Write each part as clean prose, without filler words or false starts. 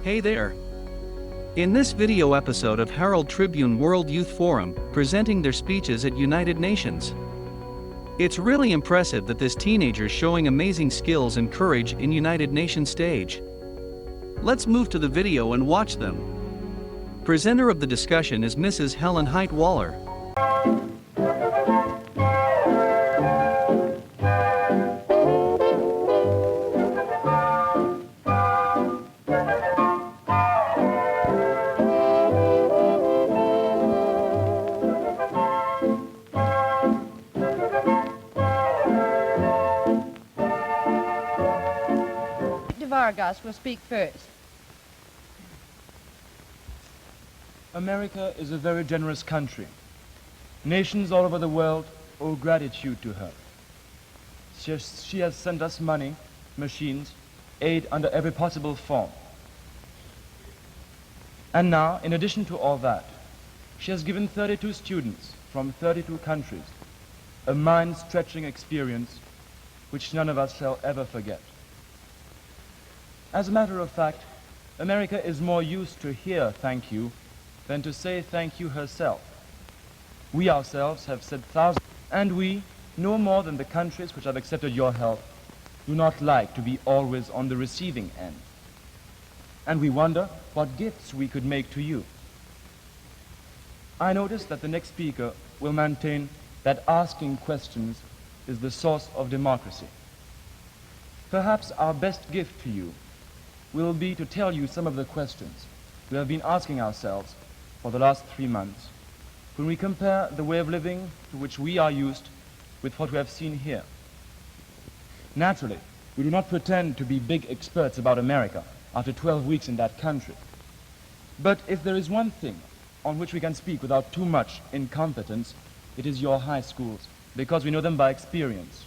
Hey there! In this video episode of Herald Tribune World Youth Forum, presenting their speeches at United Nations. It's really impressive that this teenager's showing amazing skills and courage in United Nations stage. Let's move to the video and watch them. Presenter of the discussion is Mrs. Helen Height-Waller. Vargas will speak first. America is a very generous country. Nations all over the world owe gratitude to her. She has sent us money, machines, aid under every possible form. And now, in addition to all that, she has given 32 students from 32 countries a mind-stretching experience which none of us shall ever forget. As a matter of fact, America is more used to hear thank you than to say thank you herself. We ourselves have said thousands, and we, no more than the countries which have accepted your help, do not like to be always on the receiving end. And we wonder what gifts we could make to you. I notice that the next speaker will maintain that asking questions is the source of democracy. Perhaps our best gift to you will be to tell you some of the questions we have been asking ourselves for the last 3 months when we compare the way of living to which we are used with what we have seen here. Naturally, we do not pretend to be big experts about America after 12 weeks in that country. But if there is one thing on which we can speak without too much incompetence, it is your high schools, because we know them by experience.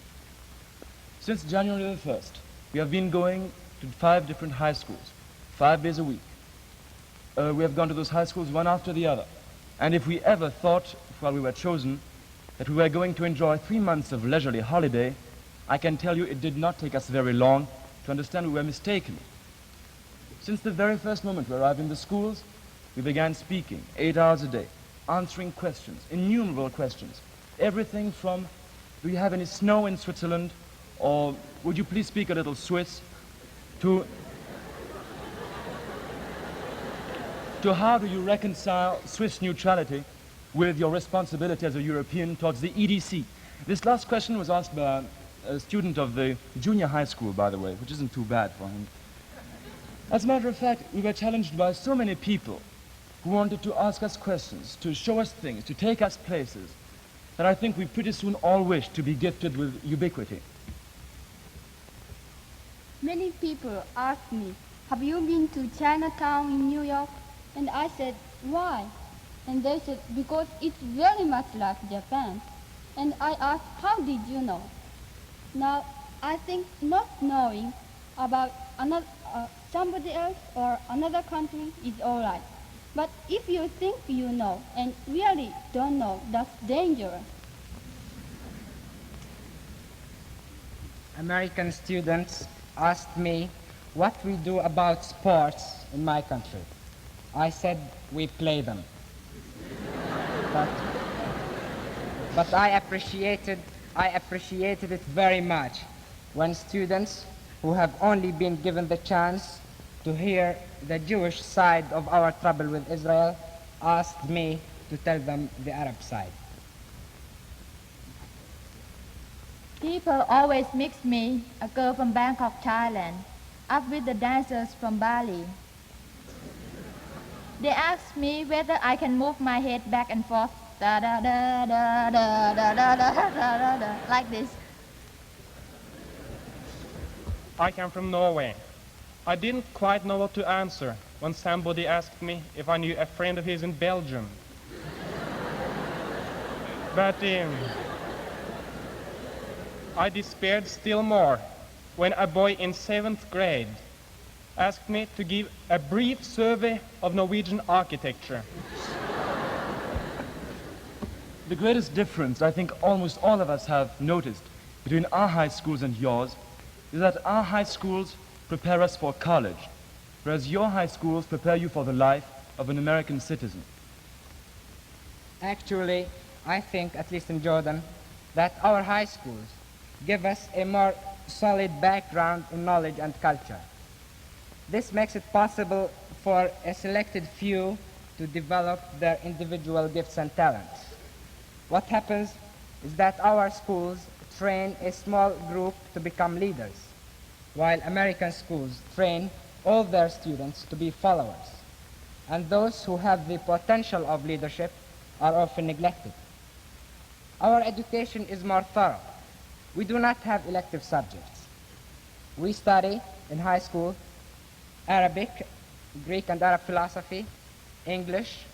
Since January the 1st, we have been going to 5 different high schools, 5 days a week. We have gone to those high schools one after the other. And if we ever thought, while we were chosen, that we were going to enjoy 3 months of leisurely holiday, I can tell you it did not take us very long to understand we were mistaken. Since the very first moment we arrived in the schools, we began speaking 8 hours a day, answering questions, innumerable questions. Everything from, do you have any snow in Switzerland? Or would you please speak a little Swiss? To how do you reconcile Swiss neutrality with your responsibility as a European towards the EDC? This last question was asked by a student of the junior high school, by the way, which isn't too bad for him. As a matter of fact, we were challenged by so many people who wanted to ask us questions, to show us things, to take us places, that I think we pretty soon all wished to be gifted with ubiquity. Many people asked me, have you been to Chinatown in New York? And I said, why? And they said, because it's very much like Japan. And I asked, how did you know? Now, I think not knowing about somebody else or another country is all right. But if you think you know and really don't know, that's dangerous. American students asked me what we do about sports in my country. I said we play them. But I appreciated it very much when students who have only been given the chance to hear the Jewish side of our trouble with Israel asked me to tell them the Arab side. People always mix me, a girl from Bangkok, Thailand, up with the dancers from Bali. They ask me whether I can move my head back and forth, da da da da da da da da da da, like this. I come from Norway. I didn't quite know what to answer when somebody asked me if I knew a friend of his in Belgium. But I despaired still more when a boy in 7th grade asked me to give a brief survey of Norwegian architecture. The greatest difference I think almost all of us have noticed between our high schools and yours is that our high schools prepare us for college, whereas your high schools prepare you for the life of an American citizen. Actually, I think, at least in Jordan, that our high schools give us a more solid background in knowledge and culture. This makes it possible for a selected few to develop their individual gifts and talents. What happens is that our schools train a small group to become leaders, while American schools train all their students to be followers. And those who have the potential of leadership are often neglected. Our education is more thorough. We do not have elective subjects. We study in high school Arabic, Greek and Arab philosophy, English,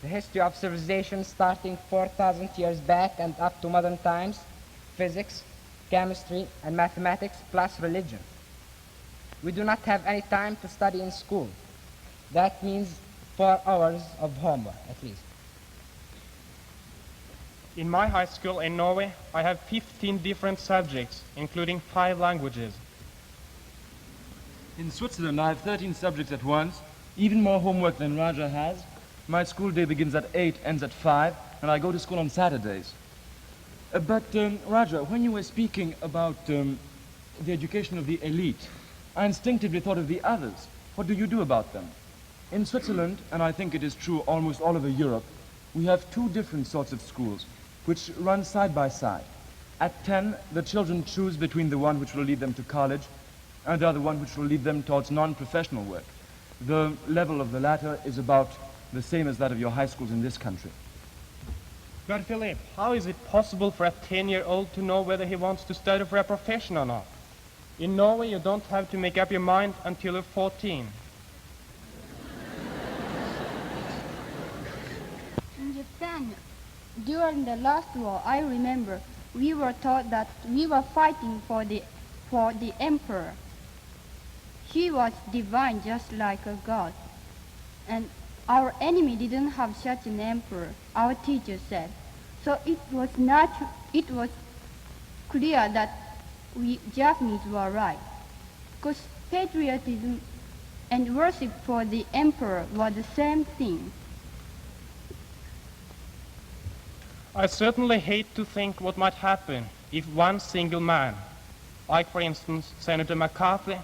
the history of civilization starting 4,000 years back and up to modern times, physics, chemistry, and mathematics, plus religion. We do not have any time to study in school. That means 4 hours of homework, at least. In my high school in Norway, I have 15 different subjects, including 5 languages. In Switzerland, I have 13 subjects at once, even more homework than Raja has. My school day begins at 8, ends at 5, and I go to school on Saturdays. But Raja, when you were speaking about the education of the elite, I instinctively thought of the others. What do you do about them? In Switzerland, and I think it is true almost all over Europe, we have 2 different sorts of schools, which run side by side. At 10, the children choose between the one which will lead them to college and the other one which will lead them towards non-professional work. The level of the latter is about the same as that of your high schools in this country. But Philip, how is it possible for a 10-year-old to know whether he wants to study for a profession or not? In Norway, you don't have to make up your mind until you're 14. In Japan, during the last war, I remember we were taught that we were fighting for the emperor. He was divine, just like a god. And our enemy didn't have such an emperor, our teacher said. So it was clear that we Japanese were right. Because patriotism and worship for the emperor were the same thing. I certainly hate to think what might happen if one single man, like for instance Senator McCarthy,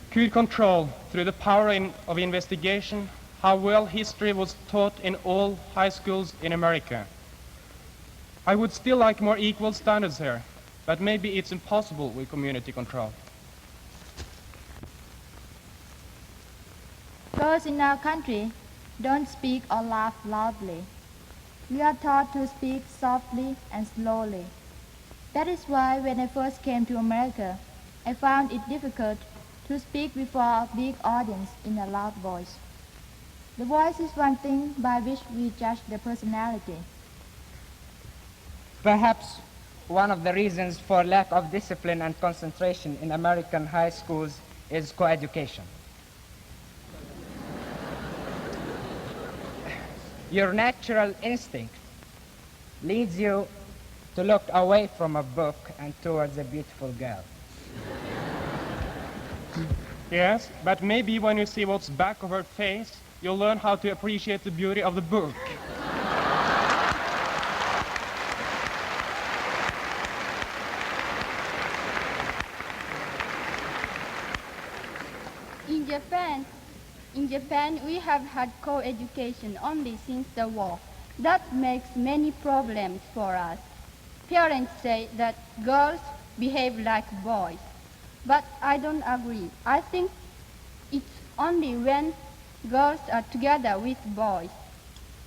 could control through the power of investigation how well history was taught in all high schools in America. I would still like more equal standards here, but maybe it's impossible with community control. Girls in our country don't speak or laugh loudly. We are taught to speak softly and slowly. That is why when I first came to America, I found it difficult to speak before a big audience in a loud voice. The voice is one thing by which we judge the personality. Perhaps one of the reasons for lack of discipline and concentration in American high schools is coeducation. Your natural instinct leads you to look away from a book and towards a beautiful girl. Yes, but maybe when you see what's back of her face, you'll learn how to appreciate the beauty of the book. In Japan, we have had co-education only since the war. That makes many problems for us. Parents say that girls behave like boys, but I don't agree. I think it's only when girls are together with boys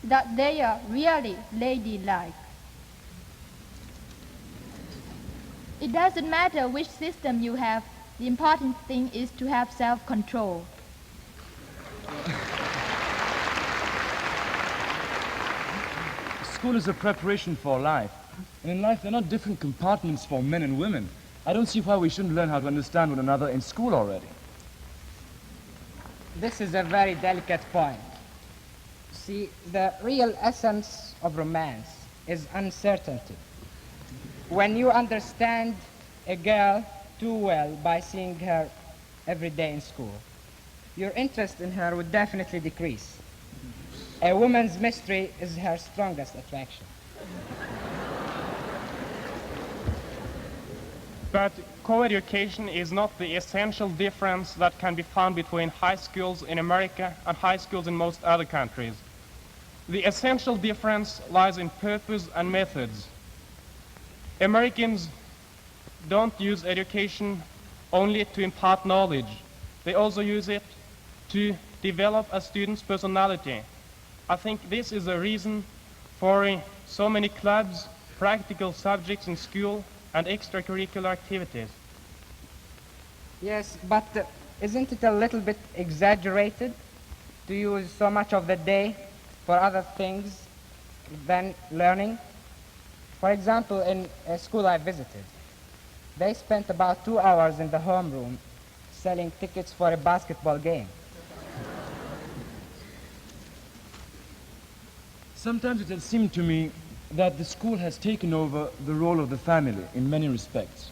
that they are really ladylike. It doesn't matter which system you have. The important thing is to have self-control. School is a preparation for life. And in life, there are not different compartments for men and women. I don't see why we shouldn't learn how to understand one another in school already. This is a very delicate point. See, the real essence of romance is uncertainty. When you understand a girl too well by seeing her every day in school, your interest in her would definitely decrease. A woman's mystery is her strongest attraction. But co-education is not the essential difference that can be found between high schools in America and high schools in most other countries. The essential difference lies in purpose and methods. Americans don't use education only to impart knowledge. They also use it to develop a student's personality. I think this is the reason for so many clubs, practical subjects in school, and extracurricular activities. Yes, but isn't it a little bit exaggerated to use so much of the day for other things than learning? For example, in a school I visited, they spent about 2 hours in the homeroom selling tickets for a basketball game. Sometimes it has seemed to me that the school has taken over the role of the family in many respects.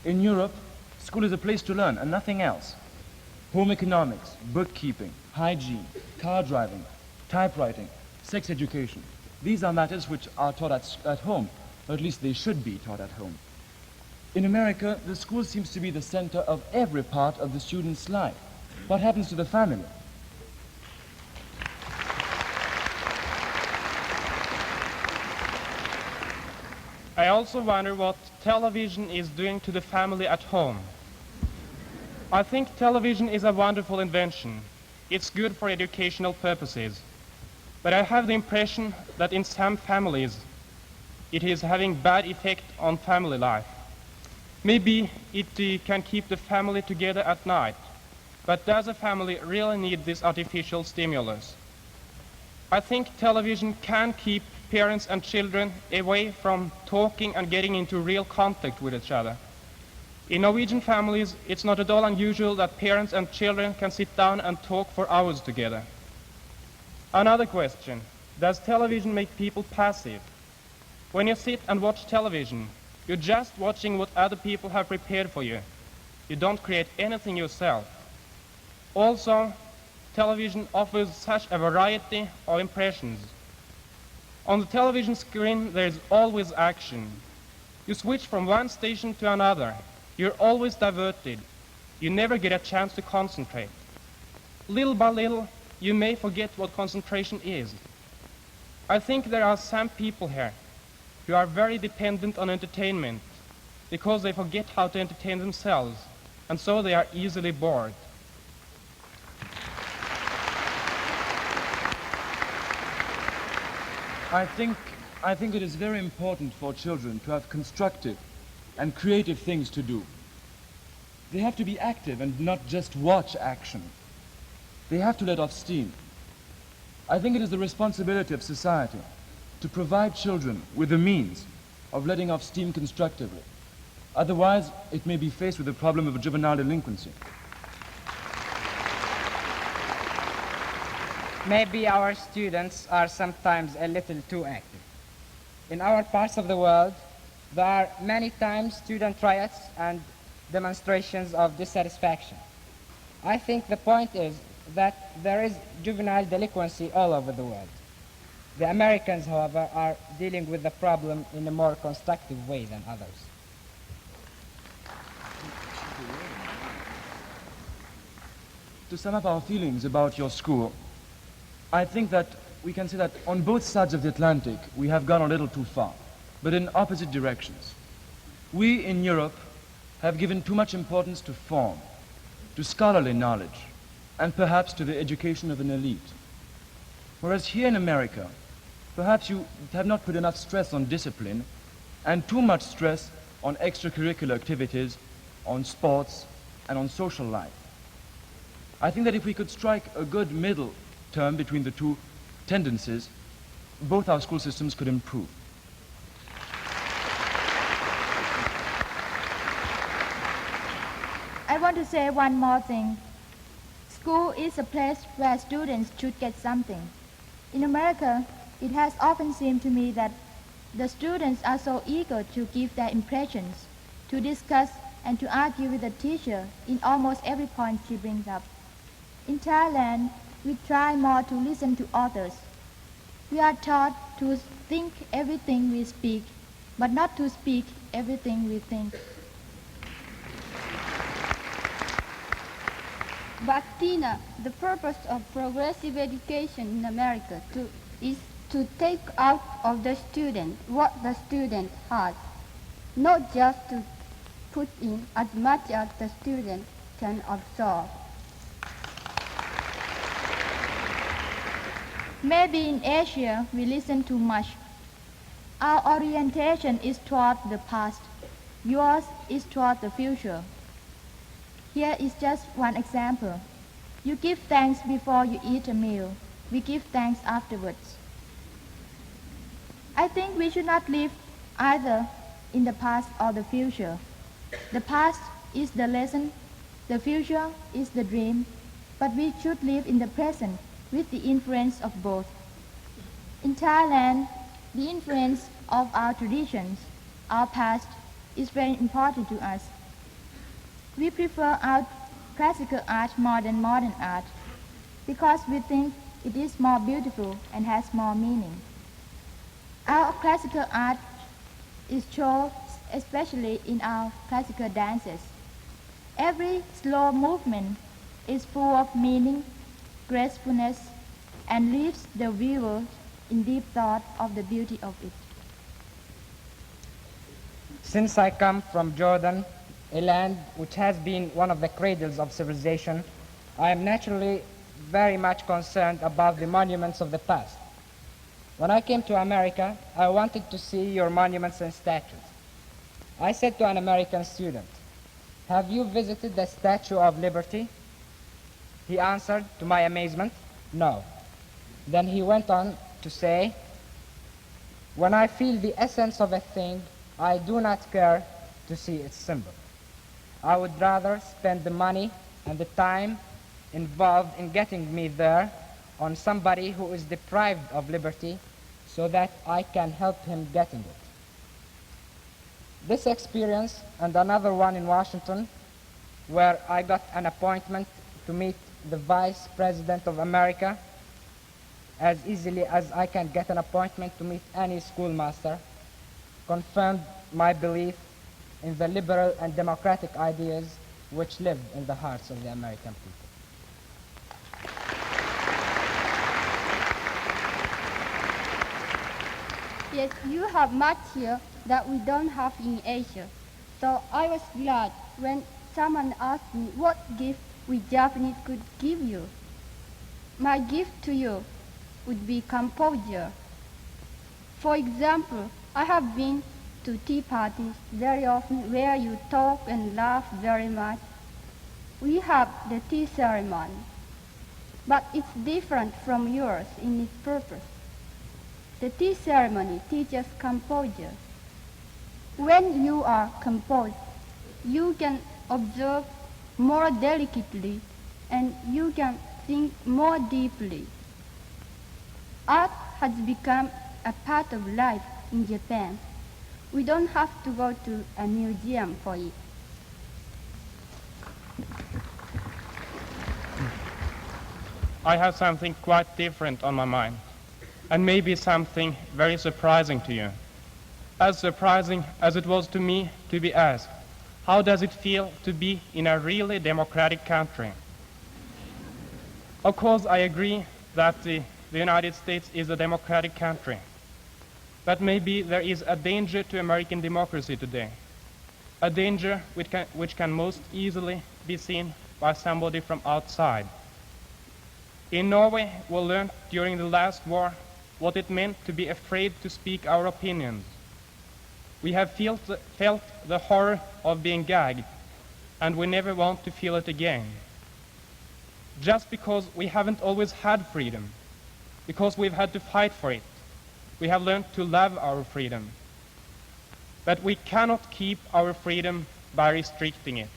In Europe, school is a place to learn and nothing else. Home economics, bookkeeping, hygiene, car driving, typewriting, sex education. These are matters which are taught at home, or at least they should be taught at home. In America, the school seems to be the center of every part of the student's life. What happens to the family? I also wonder what television is doing to the family at home. I think television is a wonderful invention. It's good for educational purposes. But I have the impression that in some families, it is having bad effect on family life. Maybe it can keep the family together at night, but does a family really need this artificial stimulus? I think television can keep parents and children away from talking and getting into real contact with each other. In Norwegian families, it's not at all unusual that parents and children can sit down and talk for hours together. Another question, does television make people passive? When you sit and watch television, you're just watching what other people have prepared for you. You don't create anything yourself. Also, television offers such a variety of impressions. On the television screen, there is always action. You switch from one station to another. You're always diverted. You never get a chance to concentrate. Little by little, you may forget what concentration is. I think there are some people here who are very dependent on entertainment because they forget how to entertain themselves, and so they are easily bored. I think it is very important for children to have constructive and creative things to do. They have to be active and not just watch action. They have to let off steam. I think it is the responsibility of society to provide children with the means of letting off steam constructively. Otherwise, it may be faced with the problem of juvenile delinquency. Maybe our students are sometimes a little too active. In our parts of the world, there are many times student riots and demonstrations of dissatisfaction. I think the point is that there is juvenile delinquency all over the world. The Americans, however, are dealing with the problem in a more constructive way than others. To sum up our feelings about your school, I think that we can say that on both sides of the Atlantic, we have gone a little too far, but in opposite directions. We in Europe have given too much importance to form, to scholarly knowledge, and perhaps to the education of an elite. Whereas here in America, perhaps you have not put enough stress on discipline and too much stress on extracurricular activities, on sports, and on social life. I think that if we could strike a good middle term between the two tendencies, both our school systems could improve. I want to say one more thing. School is a place where students should get something. In America, it has often seemed to me that the students are so eager to give their impressions, to discuss and to argue with the teacher in almost every point she brings up. In Thailand, we try more to listen to others. We are taught to think everything we speak, but not to speak everything we think. But Tina, the purpose of progressive education in America is to take out of the student what the student has, not just to put in as much as the student can absorb. Maybe in Asia we listen too much. Our orientation is toward the past. Yours is toward the future. Here is just one example. You give thanks before you eat a meal. We give thanks afterwards. I think we should not live either in the past or the future. The past is the lesson, the future is the dream, but we should live in the present with the influence of both. In Thailand, the influence of our traditions, our past, is very important to us. We prefer our classical art more than modern art because we think it is more beautiful and has more meaning. Our classical art is shown especially in our classical dances. Every slow movement is full of meaning, gracefulness, and leaves the viewer in deep thought of the beauty of it. Since I come from Jordan, a land which has been one of the cradles of civilization, I am naturally very much concerned about the monuments of the past. When I came to America, I wanted to see your monuments and statues. I said to an American student, "Have you visited the Statue of Liberty?" He answered, to my amazement, "No." Then he went on to say, "When I feel the essence of a thing, I do not care to see its symbol. I would rather spend the money and the time involved in getting me there on somebody who is deprived of liberty so that I can help him getting it." This experience and another one in Washington, where I got an appointment to meet the Vice President of America as easily as I can get an appointment to meet any schoolmaster, confirmed my belief in the liberal and democratic ideas which live in the hearts of the American people. Yes, you have much here that we don't have in Asia. So I was glad when someone asked me what gift we Japanese could give you. My gift to you would be composure. For example, I have been to tea parties very often where you talk and laugh very much. We have the tea ceremony, but it's different from yours in its purpose. The tea ceremony teaches composure. When you are composed, you can observe more delicately and you can think more deeply. Art has become a part of life in Japan. We don't have to go to a museum for it. I have something quite different on my mind, and maybe something very surprising to you. As surprising as it was to me to be asked, how does it feel to be in a really democratic country? Of course, I agree that the United States is a democratic country. But maybe there is a danger to American democracy today, a danger which can most easily be seen by somebody from outside. In Norway, we learned during the last war what it meant to be afraid to speak our opinions. We have felt the horror of being gagged, and we never want to feel it again. Just because we haven't always had freedom, because we've had to fight for it, we have learned to love our freedom. But we cannot keep our freedom by restricting it.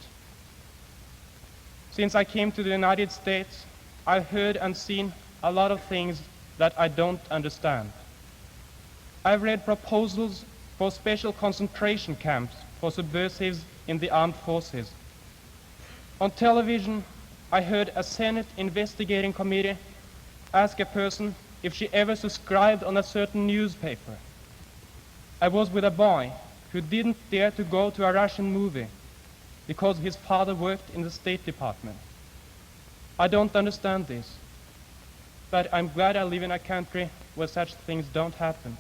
Since I came to the United States, I've heard and seen a lot of things that I don't understand. I've read proposals for special concentration camps for subversives in the armed forces. On television, I heard a Senate investigating committee ask a person if she ever subscribed on a certain newspaper. I was with a boy who didn't dare to go to a Russian movie because his father worked in the State Department. I don't understand this, but I'm glad I live in a country where such things don't happen.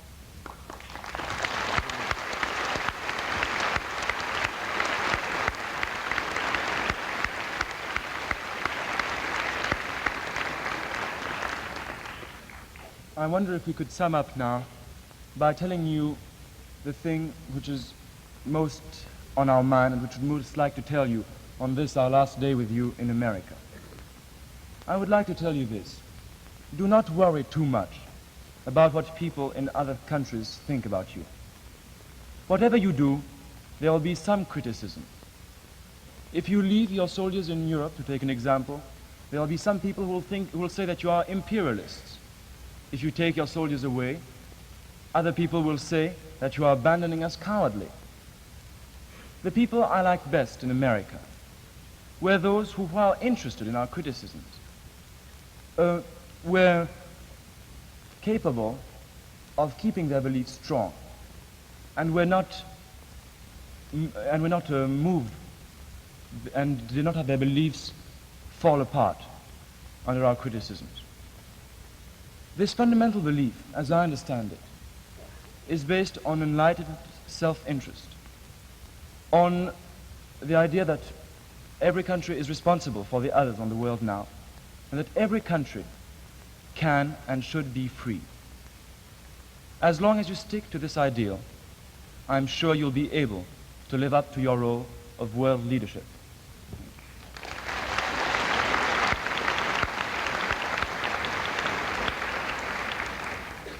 I wonder if we could sum up now by telling you the thing which is most on our mind and which we'd most like to tell you on this, our last day with you in America. I would like to tell you this. Do not worry too much about what people in other countries think about you. Whatever you do, there will be some criticism. If you leave your soldiers in Europe, to take an example, there will be some people who will say that you are imperialists. If you take your soldiers away, other people will say that you are abandoning us cowardly. The people I like best in America were those who were interested in our criticisms, were capable of keeping their beliefs strong, and were not moved, and did not have their beliefs fall apart under our criticisms. This fundamental belief, as I understand it, is based on enlightened self-interest, on the idea that every country is responsible for the others on the world now, and that every country can and should be free. As long as you stick to this ideal, I'm sure you'll be able to live up to your role of world leadership.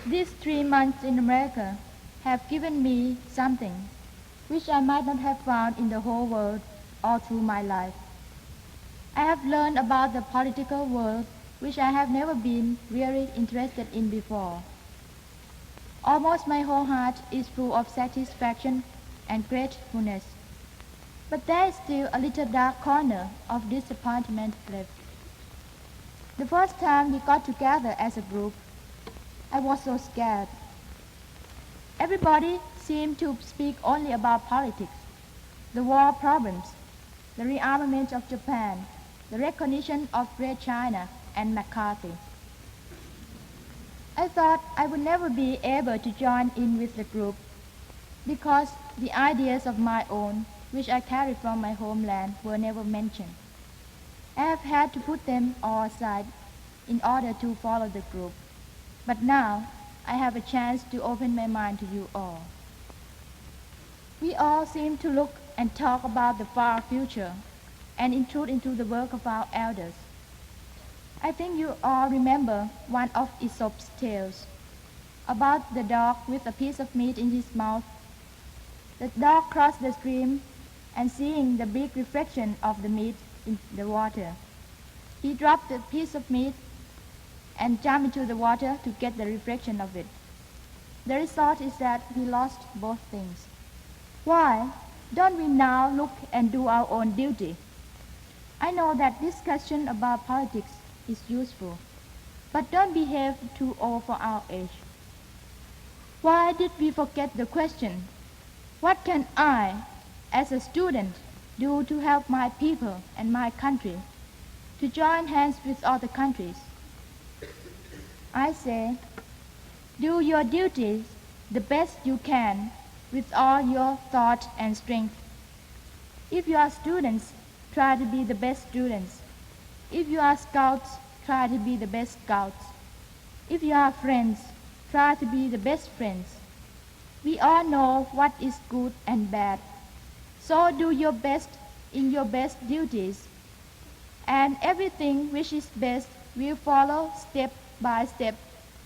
These 3 months in America have given me something which I might not have found in the whole world all through my life. I have learned about the political world which I have never been really interested in before. Almost my whole heart is full of satisfaction and gratefulness. But there is still a little dark corner of disappointment left. The first time we got together as a group, I was so scared. Everybody seemed to speak only about politics, the war problems, the rearmament of Japan, the recognition of Great China, and McCarthy. I thought I would never be able to join in with the group because the ideas of my own, which I carried from my homeland, were never mentioned. I have had to put them all aside in order to follow the group. But now I have a chance to open my mind to you all. We all seem to look and talk about the far future and intrude into the work of our elders. I think you all remember one of Aesop's tales about the dog with a piece of meat in his mouth. The dog crossed the stream and seeing the big reflection of the meat in the water, he dropped the piece of meat and jumped into the water to get the reflection of it. The result is that he lost both things. Why don't we now look and do our own duty? I know that discussion about politics is useful, but don't behave too old for our age. Why did we forget the question, what can I, as a student, do to help my people and my country, to join hands with other countries? I say, do your duties the best you can with all your thought and strength. If you are students, try to be the best students. If you are scouts, try to be the best scouts. If you are friends, try to be the best friends. We all know what is good and bad. So do your best in your best duties, and everything which is best will follow step by step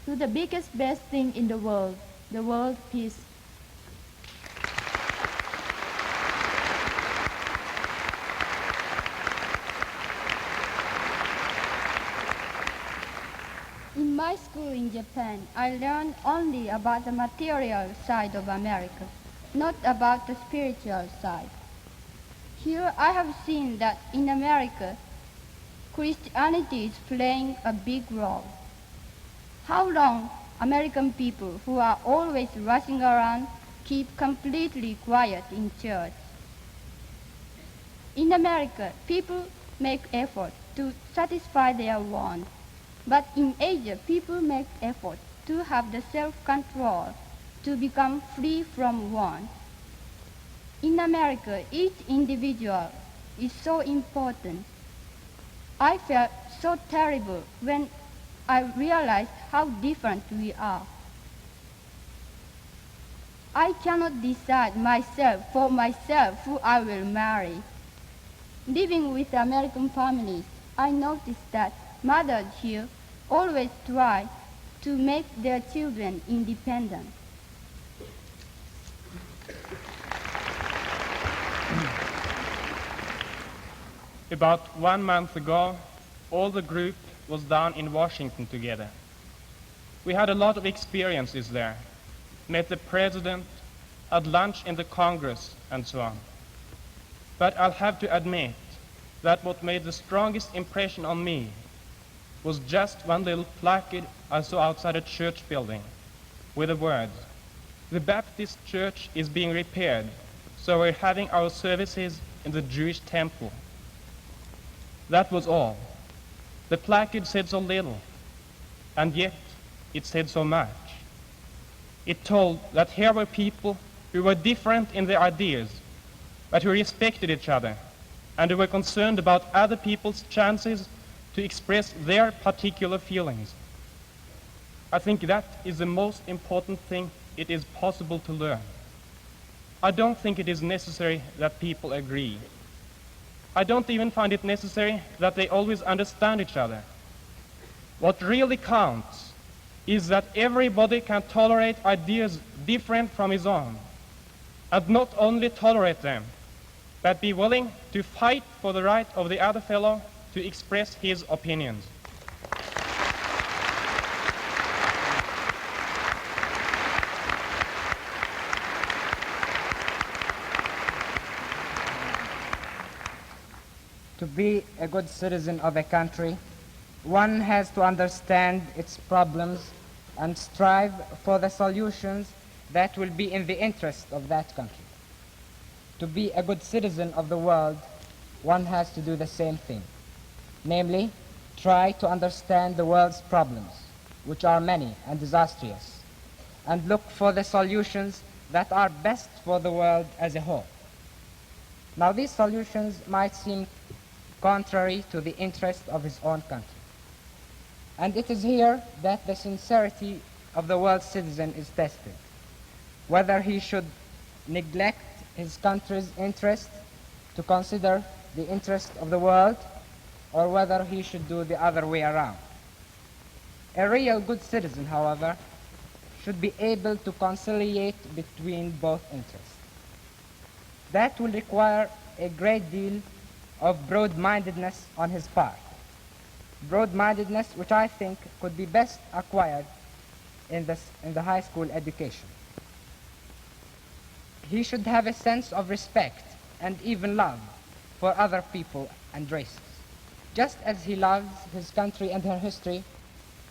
to the biggest, best thing in the world peace. In my school in Japan, I learned only about the material side of America, not about the spiritual side. Here I have seen that in America, Christianity is playing a big role. How long American people who are always rushing around keep completely quiet in church? In America, people make effort to satisfy their wants, but in Asia, people make effort to have the self-control to become free from want. In America, each individual is so important. I felt so terrible when I realized how different we are. I cannot decide for myself who I will marry. Living with American families, I noticed that mothers here always try to make their children independent. About 1 month ago, all the group was down in Washington together. We had a lot of experiences there, met the president, had lunch in the Congress, and so on. But I'll have to admit that what made the strongest impression on me was just one little placard I saw outside a church building with the words, "The Baptist church is being repaired, so we're having our services in the Jewish temple." That was all. The placard said so little, and yet it said so much. It told that here were people who were different in their ideas, but who respected each other, and who were concerned about other people's chances to express their particular feelings. I think that is the most important thing it is possible to learn. I don't think it is necessary that people agree. I don't even find it necessary that they always understand each other. What really counts is that everybody can tolerate ideas different from his own, and not only tolerate them, but be willing to fight for the right of the other fellow to express his opinions. To be a good citizen of a country, one has to understand its problems and strive for the solutions that will be in the interest of that country. To be a good citizen of the world, one has to do the same thing, namely, try to understand the world's problems, which are many and disastrous, and look for the solutions that are best for the world as a whole. Now, these solutions might seem contrary to the interest of his own country. And it is here that the sincerity of the world's citizen is tested, whether he should neglect his country's interest to consider the interest of the world, or whether he should do the other way around. A real good citizen, however, should be able to conciliate between both interests. That will require a great deal of broad-mindedness on his part. Broad-mindedness which I think could be best acquired in the high school education. He should have a sense of respect and even love for other people and races. Just as he loves his country and her history,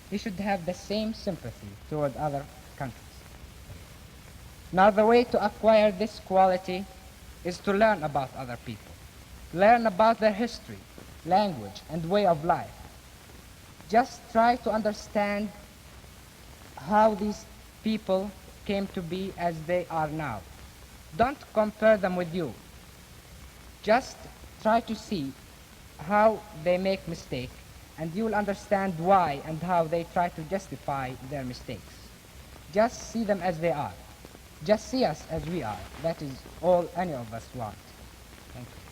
he should have the same sympathy toward other countries. Now, the way to acquire this quality is to learn about other people. Learn about their history, language, and way of life. Just try to understand how these people came to be as they are now. Don't compare them with you. Just try to see how they make mistakes, and you will understand why and how they try to justify their mistakes. Just see them as they are. Just see us as we are. That is all any of us want. Thank you.